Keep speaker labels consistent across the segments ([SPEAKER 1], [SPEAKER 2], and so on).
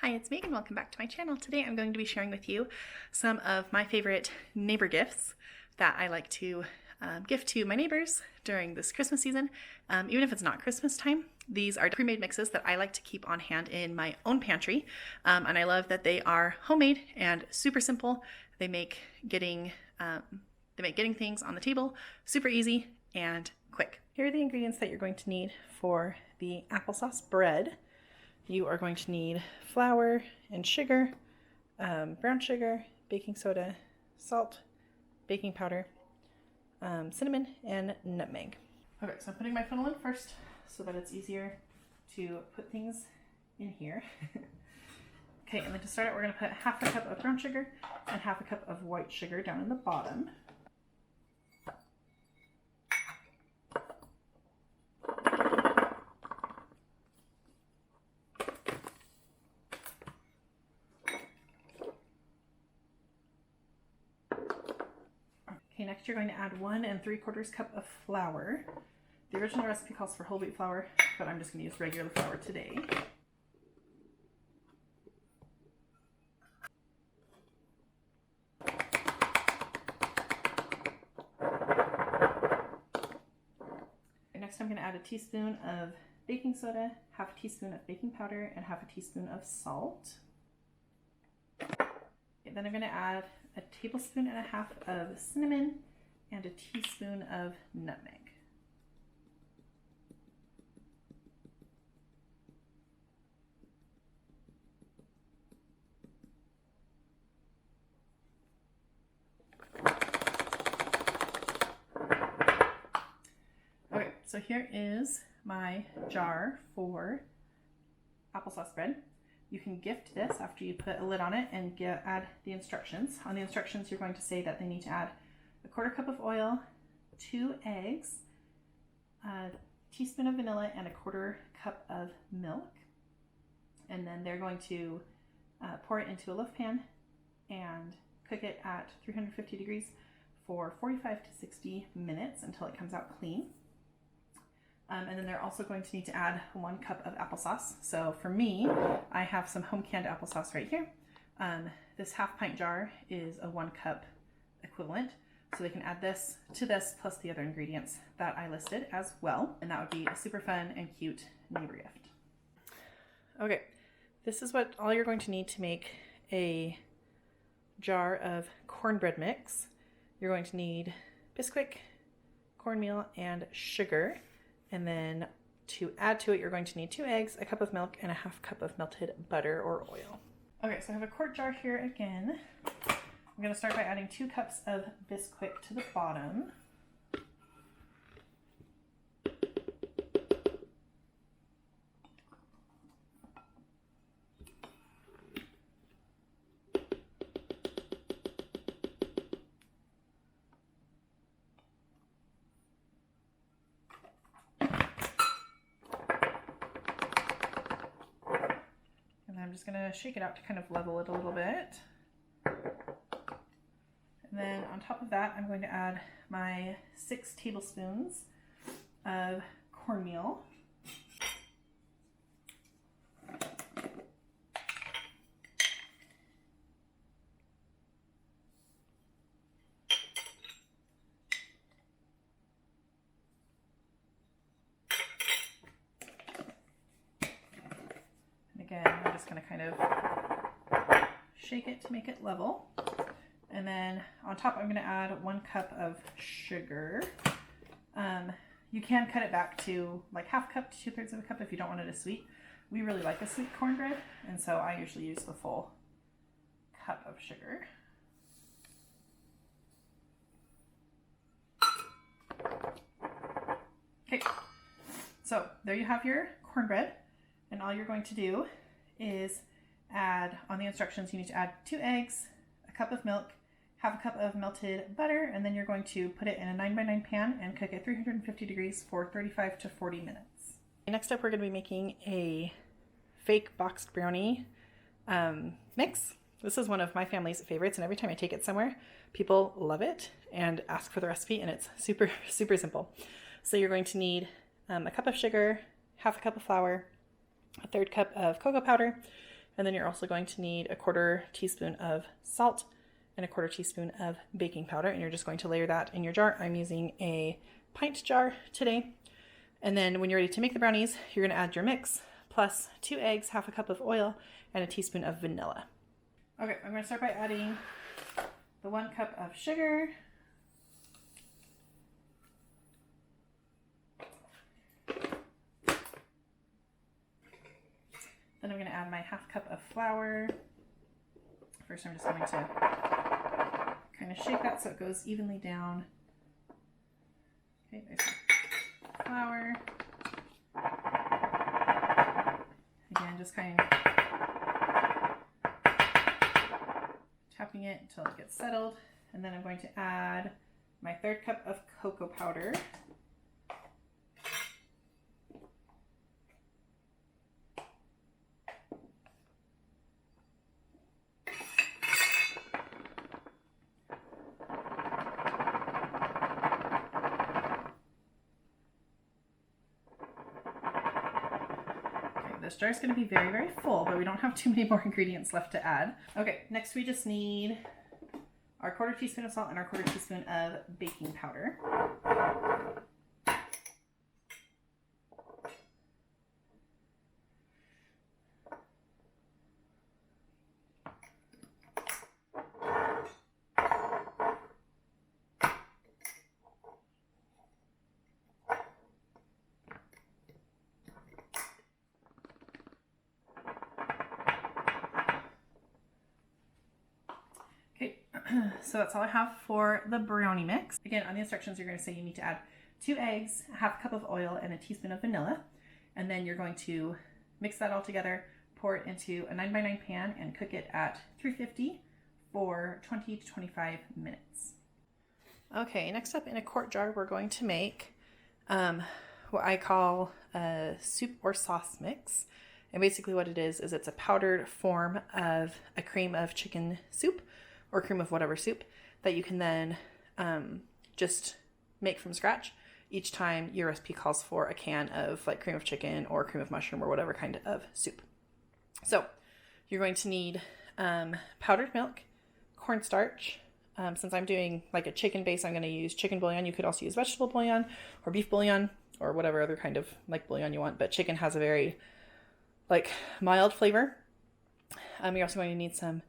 [SPEAKER 1] Hi, it's Megan. Welcome back to my channel. Today I'm going to be sharing with you some of my favorite neighbor gifts that I like to gift to my neighbors during this Christmas season. Even if it's not Christmas time, these are pre-made mixes that I like to keep on hand in my own pantry. And I love that they are homemade and super simple. They make getting things on the table super easy and quick. Here are the ingredients that you're going to need for the applesauce bread. You are going to need flour and sugar, brown sugar, baking soda, salt, baking powder, cinnamon, and nutmeg. Okay, so I'm putting my funnel in first so that it's easier to put things in here. Okay, and then to start out, we're going to put half a cup of brown sugar and half a cup of white sugar down in the bottom. Okay, next you're going to add 1 3/4 cup of flour. The original recipe calls for whole wheat flour, but I'm just going to use regular flour today. Next I'm going to add a teaspoon of baking soda, half a teaspoon of baking powder, and half a teaspoon of salt. Okay, then I'm going to add a tablespoon and a half of cinnamon and a teaspoon of nutmeg. Okay, so here is my jar for applesauce bread. You can gift this after you put a lid on it and add the instructions. On the instructions, you're going to say that they need to add a 1/4 cup of oil, 2 eggs, a teaspoon of vanilla, and a 1/4 cup of milk. And then they're going to pour it into a loaf pan and cook it at 350 degrees for 45 to 60 minutes until it comes out clean. And then they're also going to need to add 1 cup of applesauce. So for me, I have some home canned applesauce right here. This half pint jar is a 1 cup equivalent. So they can add this to this plus the other ingredients that I listed as well. And that would be a super fun and cute neighbor gift. Okay, this is what all you're going to need to make a jar of cornbread mix. You're going to need Bisquick, cornmeal, and sugar. And then to add to it, you're going to need 2 eggs, a cup of milk, and a half cup of melted butter or oil. Okay, so I have a quart jar here again. I'm going to start by adding 2 cups of Bisquick to the bottom. I'm just going to shake it out to kind of level it a little bit. And then on top of that, I'm going to add my 6 tablespoons of cornmeal. Again, I'm just going to kind of shake it to make it level. And then on top, I'm going to add 1 cup of sugar. You can cut it back to like half cup to 2/3 of a cup if you don't want it as sweet. We really like a sweet cornbread, and so I usually use the full cup of sugar. Okay, so there you have your cornbread. And all you're going to do is add, on the instructions, you need to add 2 eggs, a cup of milk, half a cup of melted butter, and then you're going to put it in a 9x9 pan and cook at 350 degrees for 35 to 40 minutes. Next up, we're going to be making a fake boxed brownie mix. This is one of my family's favorites, and every time I take it somewhere, people love it and ask for the recipe, and it's super, super simple. So you're going to need a cup of sugar, half a cup of flour, a 1/3 cup of cocoa powder, And then you're also going to need a 1/4 teaspoon of salt and a 1/4 teaspoon of baking powder. And you're just going to layer that in your jar. I'm using a pint jar today. And then when you're ready to make the brownies, you're going to add your mix plus 2 eggs, 1/2 cup of oil, and a teaspoon of vanilla. Okay, I'm going to start by adding the 1 cup of sugar. Then I'm going to add my 1/2 cup of flour. First, I'm just going to kind of shake that so it goes evenly down. Okay, there's the flour. Again, just kind of tapping it until it gets settled. And then I'm going to add my 1/3 cup of cocoa powder. This jar is going to be very, very full, but we don't have too many more ingredients left to add. Okay, next we just need our 1/4 teaspoon of salt and our 1/4 teaspoon of baking powder. So that's all I have for the brownie mix. Again, on the instructions, you're going to say you need to add 2 eggs, 1/2 cup of oil, and a teaspoon of vanilla. And then you're going to mix that all together, pour it into a 9x9 pan, and cook it at 350 for 20 to 25 minutes. Okay, next up in a quart jar, we're going to make what I call a soup or sauce mix. And basically what it is it's a powdered form of a cream of chicken soup or cream of whatever soup that you can then just make from scratch each time your recipe calls for a can of like cream of chicken or cream of mushroom or whatever kind of soup. So you're going to need powdered milk, cornstarch. Since I'm doing like a chicken base, I'm going to use chicken bouillon. You could also use vegetable bouillon or beef bouillon or whatever other kind of like bouillon you want, but chicken has a very like mild flavor. You're also going to need some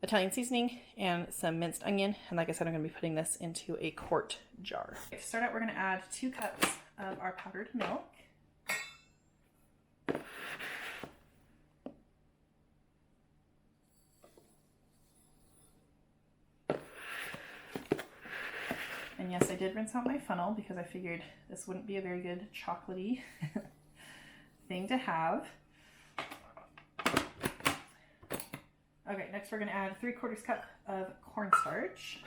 [SPEAKER 1] Italian seasoning and some minced onion. And like I said, I'm going to be putting this into a quart jar. Okay, to start out, we're going to add 2 cups of our powdered milk. And yes, I did rinse out my funnel because I figured this wouldn't be a very good chocolatey thing to have. Okay, next we're going to add 3/4 cup of cornstarch.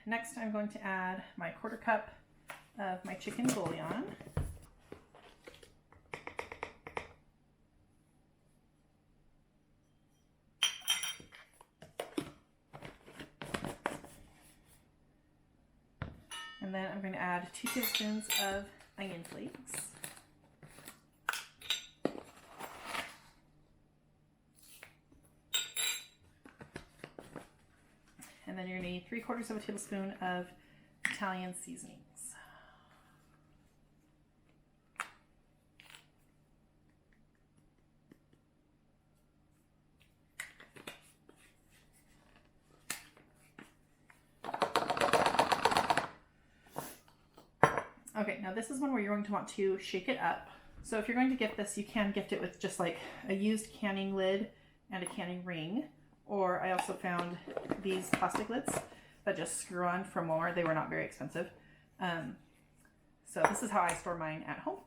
[SPEAKER 1] Next, I'm going to add my 1/4 cup of my chicken bouillon. And then I'm going to add 2 tablespoons of onion flakes. And then you're going to need 3/4 of a tablespoon of Italian seasonings. Okay, now this is one where you're going to want to shake it up. So if you're going to gift this, you can gift it with just like a used canning lid and a canning ring. Or I also found these plastic lids that just screw on from Walmart. They were not very expensive. So this is how I store mine at home.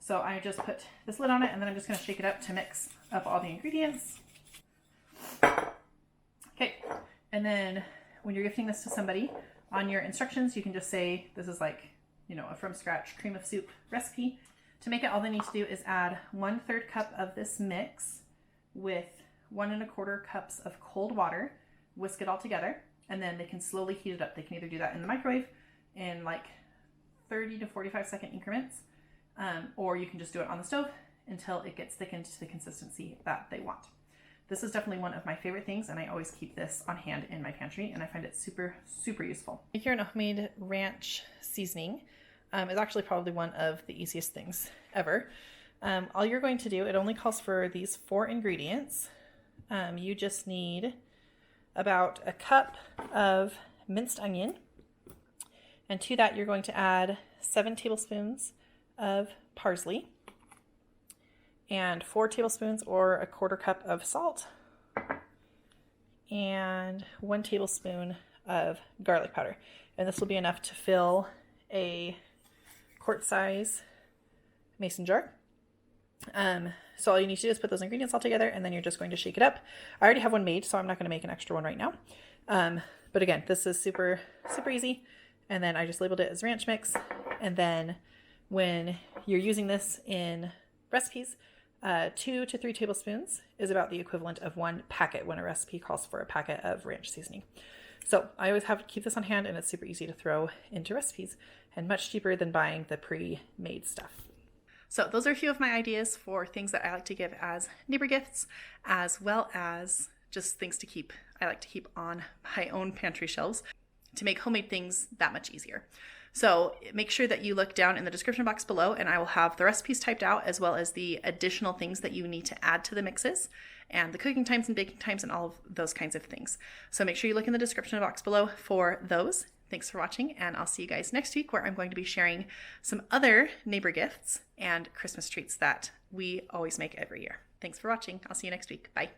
[SPEAKER 1] So I just put this lid on it and then I'm just going to shake it up to mix up all the ingredients. Okay, And then when you're gifting this to somebody, on your instructions, you can just say, this is like, you know, a from scratch cream of soup recipe. To make it, all they need to do is add 1/3 cup of this mix with 1 1/4 cups of cold water, whisk it all together, and then they can slowly heat it up. They can either do that in the microwave in like 30 to 45 second increments, or you can just do it on the stove until it gets thickened to the consistency that they want. This is definitely one of my favorite things, and I always keep this on hand in my pantry, and I find it super, super useful. Here in a homemade ranch seasoning is actually probably one of the easiest things ever. All you're going to do, it only calls for these 4 ingredients. You just need about a cup of minced onion, and to that you're going to add 7 tablespoons of parsley, and 4 tablespoons or 1/4 cup of salt, and 1 tablespoon of garlic powder. And this will be enough to fill a quart size mason jar. So all you need to do is put those ingredients all together, and then you're just going to shake it up. I already have one made, so I'm not going to make an extra one right now. But again, this is super, super easy. And then I just labeled it as ranch mix. And then when you're using this in recipes, 2 to 3 tablespoons is about the equivalent of 1 packet when a recipe calls for a packet of ranch seasoning. So I always have to keep this on hand, and it's super easy to throw into recipes and much cheaper than buying the pre-made stuff. So those are a few of my ideas for things that I like to give as neighbor gifts, as well as just things I like to keep on my own pantry shelves to make homemade things that much easier. So make sure that you look down in the description box below, and I will have the recipes typed out, as well as the additional things that you need to add to the mixes and the cooking times and baking times and all of those kinds of things. So make sure you look in the description box below for those. Thanks for watching, and I'll see you guys next week, where I'm going to be sharing some other neighbor gifts and Christmas treats that we always make every year. Thanks for watching. I'll see you next week. Bye.